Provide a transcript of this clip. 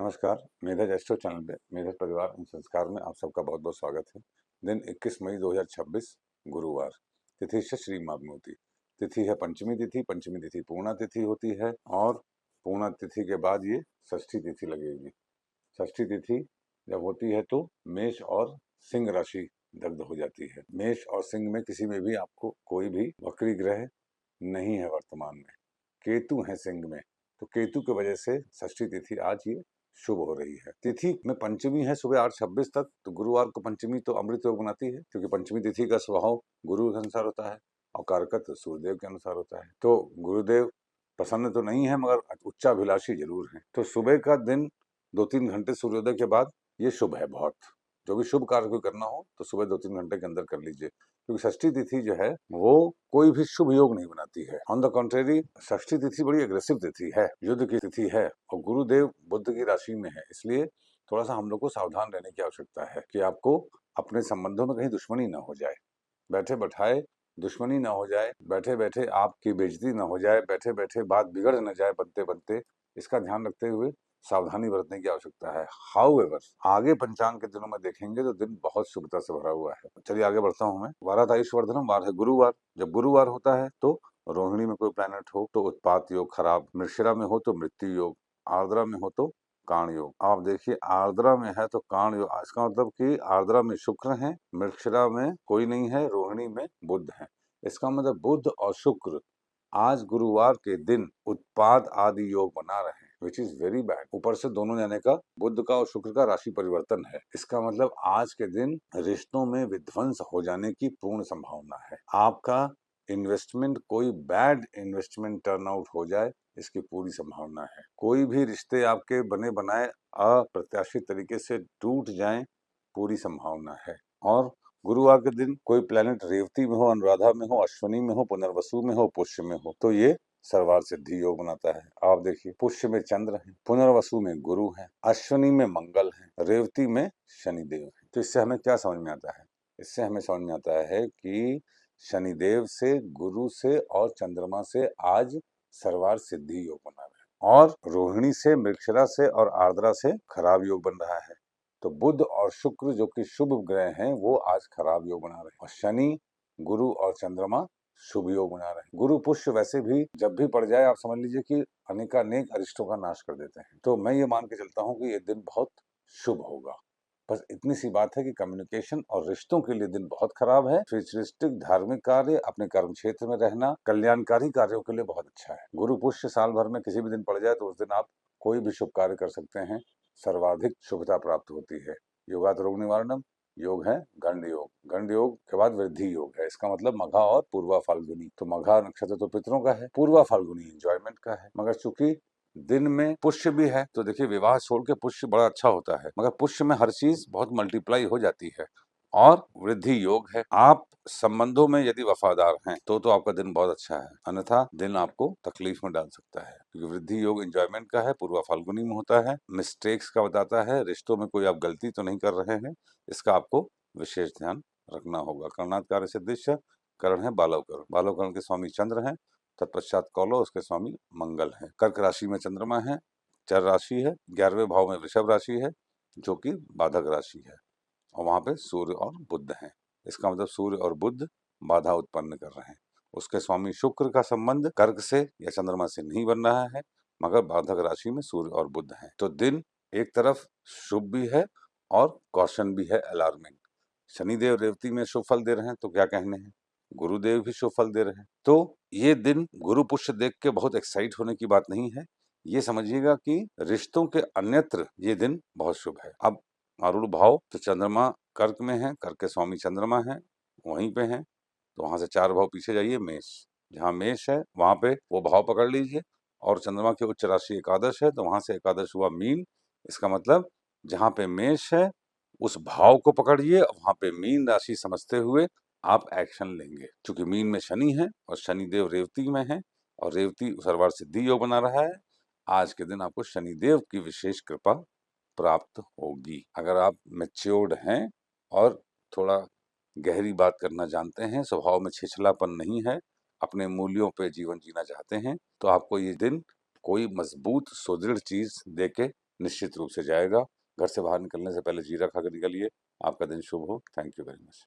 नमस्कार, मेधज astro channel पे मेधज परिवार एवं संस्कार में आप सबका बहुत बहुत स्वागत है। दिन 21 मई 2026 गुरुवार। तिथि से श्री माघमूति। तिथि है पंचमी तिथि। पंचमी तिथि पूर्णा तिथि होती है और पूर्णा तिथि के बाद ये षष्ठी तिथि लगेगी। षष्ठी तिथि जब होती है तो मेष और सिंह राशि दग्ध हो जाती है। मेष और सिंह में किसी में भी आपको कोई भी वक्री ग्रह नहीं है वर्तमान में। केतु है सिंह में, तो केतु की वजह से षष्ठी तिथि आज ये शुभ हो रही है। तिथि में पंचमी है सुबह 8:26 तक, तो गुरुवार को पंचमी तो अमृत योग बनाती है, क्योंकि पंचमी तिथि का स्वभाव गुरु के अनुसार होता है और कारकत्व सूर्यदेव के अनुसार होता है। तो गुरुदेव प्रसन्न तो नहीं है मगर उच्चाभिलाषी जरूर है। तो सुबह का दिन 2-3 घंटे सूर्योदय के बाद ये शुभ है बहुत। जो भी शुभ कार्य कोई करना हो तो सुबह 2-3 घंटे के अंदर कर लीजिए, क्योंकि षष्ठी तिथि जो है वो कोई भी शुभ योग नहीं बनाती है। ऑन द कॉन्ट्रेरी षष्ठी तिथि बड़ी अग्रेसिव तिथि है, युद्ध की तिथि है और गुरुदेव बुध की राशि में है, इसलिए थोड़ा सा हम लोग को सावधान रहने की आवश्यकता है कि आपको अपने संबंधों में कहीं दुश्मनी ना हो जाए, बैठे बैठाए दुश्मनी ना हो जाए, बैठे बैठे आपकी बेइज्जती ना हो जाए, बैठे बैठे बात बिगड़ न जाए बनते बनते, इसका ध्यान रखते हुए सावधानी बरतने की आवश्यकता है। हाउएवर आगे पंचांग के दिनों में देखेंगे तो दिन बहुत शुभता से भरा हुआ है। चलिए आगे बढ़ता हूँ मैं। वारातायुष्वर्धनम वार है गुरुवार। जब गुरुवार होता है तो रोहिणी में कोई प्लैनेट हो तो उत्पात योग खराब, मृगशिरा में हो तो मृत्यु योग, आर्द्रा में हो तो काण योग। आप देखिए आर्द्रा में है तो काण योग, इसका मतलब कि आर्द्रा में शुक्र है, मृगशिरा में कोई नहीं है, रोहिणी में बुध है। इसका मतलब बुध और शुक्र आज गुरुवार के दिन उत्पाद आदि योग बना रहे हैं, विच इज वेरी बैड। ऊपर से दोनों जाने का बुध का और शुक्र का राशि परिवर्तन है। इसका मतलब आज के दिन रिश्तों में विध्वंस हो जाने की पूर्ण संभावना है। आपका इन्वेस्टमेंट कोई बैड इन्वेस्टमेंट टर्न आउट हो जाए, इसकी पूरी संभावना है। कोई भी रिश्ते आपके बने बनाए अप्रत्याशित तरीके से टूट जाएं, पूरी संभावना है। और गुरुवार के दिन कोई प्लेनेट रेवती में हो, अनुराधा में हो, अश्विनी में हो, पुनर्वसु में हो, पुष्य में हो तो ये सर्वार सिद्धि योग बनाता है। आप देखिए पुष्य में चंद्र है, पुनर्वसु में गुरु है, अश्विनी में मंगल है, रेवती में शनिदेव है। तो इससे हमें क्या समझ में आता है? इससे हमें समझ में आता है कि शनिदेव से, गुरु से और चंद्रमा से आज सर्वार सिद्धि योग बना रहा है और रोहिणी से, मृगशिरा से और आर्द्रा से खराब योग बन रहा है। तो बुध और शुक्र जो कि शुभ ग्रह हैं वो आज खराब योग बना रहे हैं और शनि, गुरु और चंद्रमा शुभ योग बना रहे हैं। गुरु पुष्य वैसे भी जब भी पड़ जाए आप समझ लीजिए कि अनेकानेक अरिष्टों का नाश कर देते हैं। तो मैं ये मान के चलता हूँ कि ये दिन बहुत शुभ होगा। बस इतनी सी बात है कि कम्युनिकेशन और रिश्तों के लिए दिन बहुत खराब है। फ्यूचरिस्टिक धार्मिक कार्य, अपने कर्म क्षेत्र में रहना, कल्याणकारी कार्यों के लिए बहुत अच्छा है। गुरु पुष्य साल भर में किसी भी दिन पड़ जाए तो उस दिन आप कोई भी शुभ कार्य कर सकते हैं, सर्वाधिक शुभता प्राप्त होती है। योगात रोग निवारणम योग है गंड योग। गंड योग के बाद वृद्धि योग है। इसका मतलब मघा और पूर्वा फाल्गुनी। तो मघा नक्षत्र तो पितरों का है, पूर्वा फाल्गुनी एंजॉयमेंट का है। मगर चूंकि दिन में पुष्य भी है तो देखिए विवाह छोड़ के पुष्य बड़ा अच्छा होता है, मगर पुष्य में हर चीज बहुत मल्टीप्लाई हो जाती है और वृद्धि योग है। आप संबंधों में यदि वफादार हैं तो आपका दिन बहुत अच्छा है, अन्यथा दिन आपको तकलीफ में डाल सकता है, क्योंकि वृद्धि योग एंजॉयमेंट का है, पूर्वा फाल्गुनी में होता है, मिस्टेक्स का बताता है, रिश्तों में कोई आप गलती तो नहीं कर रहे हैं, इसका आपको विशेष ध्यान रखना होगा। कर्णाधिकार सिद्धिश्य करण है बालवकरण। बालवकरण के स्वामी चंद्र हैं, तत्पश्चात कौलो उसके स्वामी मंगल है। कर्क राशि में चंद्रमा है, चर राशि है, 11वें भाव में वृषभ राशि है जो कि बाधक राशि है और वहां पे सूर्य और बुध हैं। इसका मतलब सूर्य और बुध बाधा उत्पन्न कर रहे हैं। उसके स्वामी शुक्र का संबंध कर्क से या चंद्रमा से नहीं बन रहा है, मगर बाधक राशि में सूर्य और बुध हैं। तो दिन एक तरफ शुभ भी है और कौशन भी है, अलार्मिंग। शनिदेव रेवती में शुभ फल दे रहे हैं तो क्या कहने हैं, गुरुदेव भी शुभ फल दे रहे हैं। तो ये दिन गुरु पुष्य देख के बहुत एक्साइट होने की बात नहीं है। ये समझिएगा कि रिश्तों के अन्यत्र ये दिन बहुत शुभ है। अब आरूढ़ भाव तो चंद्रमा कर्क में है, कर्क के स्वामी चंद्रमा है, वहीं पे है, तो वहां से 4 भाव पीछे जाइए, मेष। जहाँ मेष है वहां पे वो भाव पकड़ लीजिए और चंद्रमा की उच्च राशि एकादश है तो वहां से एकादश हुआ मीन। इसका मतलब जहाँ पे मेष है उस भाव को पकड़िए और वहां पे मीन राशि समझते हुए आप एक्शन लेंगे। चूंकि मीन में शनि है और शनिदेव रेवती में है और रेवती सर्वार सिद्धि योग बना रहा है, आज के दिन आपको शनिदेव की विशेष कृपा प्राप्त होगी। अगर आप मैच्योर्ड हैं और थोड़ा गहरी बात करना जानते हैं, स्वभाव में छिछलापन नहीं है, अपने मूल्यों पे जीवन जीना चाहते हैं, तो आपको ये दिन कोई मजबूत सुदृढ़ चीज देके निश्चित रूप से जाएगा। घर से बाहर निकलने से पहले जीरा खा के निकलिए। आपका दिन शुभ हो। Thank you very much.